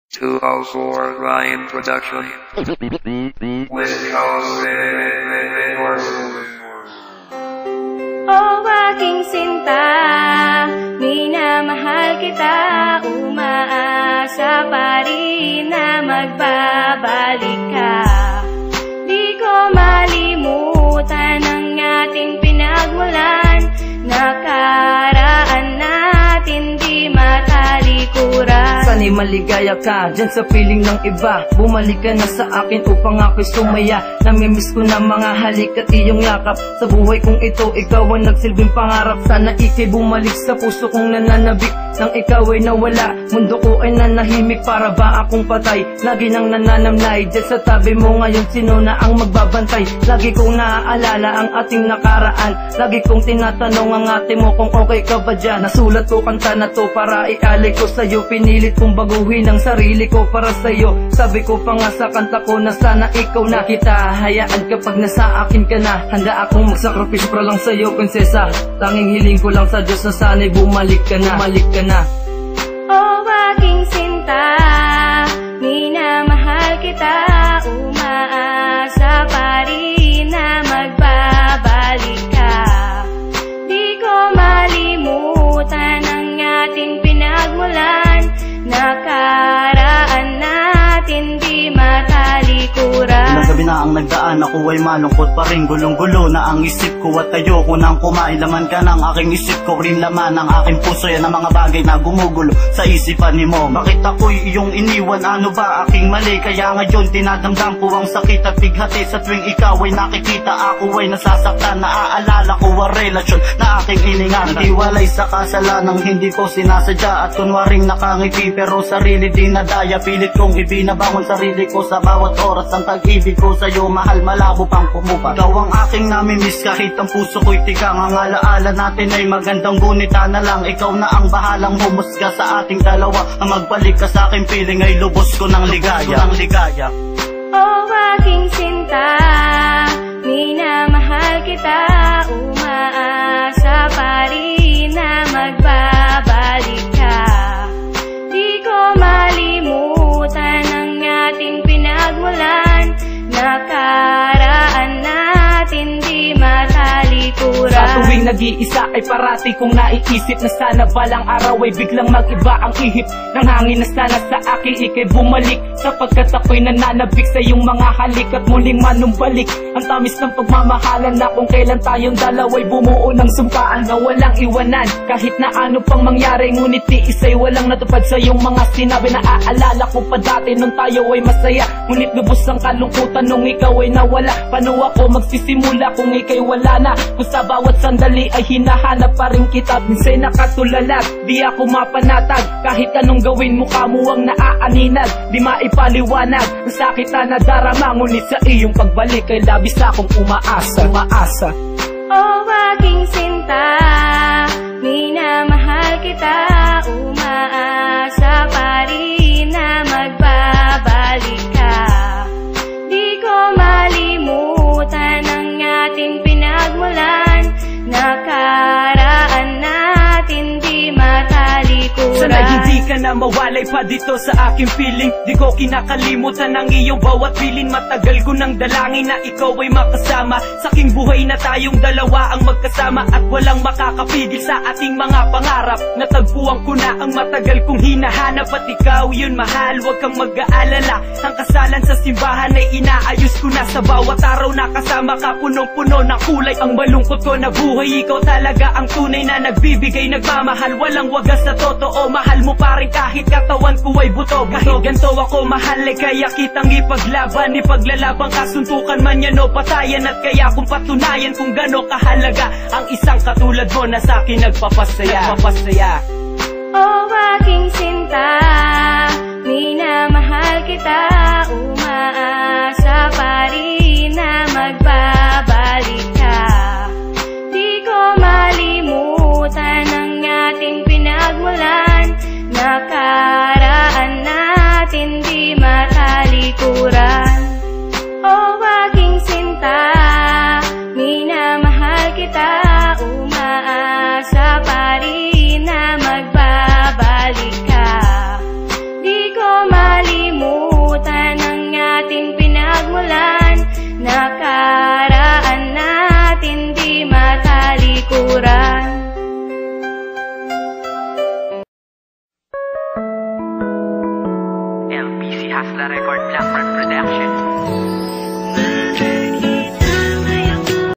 204 Ryan Production with Oh aking sinta, minamahal kita, umaasa pa rin na magbabalik ka. Di ko malimutan ang ating pinagmulan, nakaraan natin di matalikuran. Sana'y maligaya ka dyan sa piling ng iba, bumalik ka na sa akin upang ako'y sumaya. Namimiss ko na mga halik at iyong yakap, sa buhay kong ito ikaw ang nagsilbing pangarap. Sana ika'y bumalik sa puso kong nananabik, nang ikaw ay nawala, mundo ko ay nanahimik. Para ba akong patay, lagi nang nananamlay, dyan sa tabi mo ngayon sino na ang magbabantay. Lagi kong naaalala ang ating nakaraan, lagi kong tinatanong ang ate mo kung okay ka ba dyan. Nasulat ko kanta na to para ialay ko sa'yo, pinilit kong baguhin ang sarili ko para sa'yo. Sabi ko pa nga sa kanta ko na sana ikaw na kita hayaan kapag nasa akin ka na. Handa akong magsakripisyo para lang sa'yo, prinsesa. Tanging hiling ko lang sa Diyos na sana'y bumalik ka na, bumalik ka na. Oh aking sinta, minamahal kita, umaasa pa rin na magbabalik ka. Di ko malimutan ang ating pinagmulan, nakaraan natin di matalikuran. Ilang gabi na ang nagdaan, ako ay malungkot pa rin, gulong-gulo na ang isip ko at ayoko nang kumain. Laman ka ng aking isip ko, rin laman ng aking puso. Yan ang mga bagay na gumugulo sa isipan ni mo. Bakit ako'y iyong iniwan, ano ba aking mali? Kaya ngayon tinadamdam ko ang sakit at bighati. Sa tuwing ikaw ay nakikita, ako ay nasasaktan. Naaalala ko ang relasyon na aking iningatan. Naghiwalay sa kasalanang hindi ko sinasadya, at kunwaring nakangiti pero sarili dinadaya. Pilit kong ibinabangon sarili ko sa bawat oras. Ang tag-ibig ko sa'yo, mahal, malabo pang pumupa. Ikaw ang aking namimiss kahit ang puso ko'y tigang. Ang alaala natin ay magandang gunita na lang. Ikaw na ang bahalang humusga sa ating dalawa. Ang magbalik ka sa aking piling ay lubos ko ng ligaya. Oh aking sinta, minamahal kita, umaasa pa rin na magbabalik ka. Di ko malimutan ang ating pinagmulan, nakaraan natin di matalikuran. Sa tuwing nag-iisa ay parati kong naiisip na sana balang araw ay biglang mag-iba ang ihip ng hangin na sana sa akin ikay bumalik, sapagkat ako'y nananabik sa iyong mga halik at muling manumbalik ang tamis ng pagmamahalan na kung kailan tayong dalawa'y bumuo ng sumpaan na walang iwanan kahit na ano pang mangyari. Ngunit di isa'y walang natupad sa iyong mga sinabi. Naaalala ko pa dati nung tayo ay masaya, ngunit lubos ang kalungkutan nung ikaw ay nawala. Paano ako magsisimula kung ika'y wala na? Kung sa bawat sandali ay hinahanap pa rin kita. Minsay nakatulalag, di ako mapanatag, kahit anong gawin mo kamuwang naaaninag. Di maipaliwanag ang sakit na nadarama, ngunit sa iyong pagbalik ay labis akong umaasa. Oh aking sinta, minamahal kita, umaasa pa rin na magbabalik ka. Di ko malimutan ang ating pinagmulan, nakaraan natin di matalikuran. Sana'y hindi ka na mawalay pa dito sa aking piling. Di ko kinakalimutan ang iyong bawat bilin. Matagal ko nang dalangin na ikaw ay makasama sa aking buhay, na tayong dalawa ang magkasama at walang makakapigil sa ating mga pangarap. Natagpuan ko na ang matagal kong hinahanap at ikaw yun, mahal, huwag kang mag-aalala. Ang kasalan sa simbahan ay inaayos ko na. Sa bawat araw na kasama ka, punong-puno ng kulay ang malungkot ko na buhay. Ikaw talaga ang tunay na nagbibigay, nagmamahal, walang wagas sa totoo. Mahal mo pa rin kahit katawan ko ay buto. Kahit ganito ako mahal ay kaya kitang ipaglaban. Ipaglalabang kasuntukan man yan o patayan. At kaya kung patunayan kung gano'n kahalaga ang isang katulad mo na sa akin nagpapasaya. Oh aking sinta, minamahal kita, umaasa pa rin na magbabalik ka. Di ko malimutan ang ating pinagmulan, nakaraan natin di matalikuran. Oh aking sinta, minamahal kita, umaasa pa rin na magbabalik Hasla Record Blackbird Production.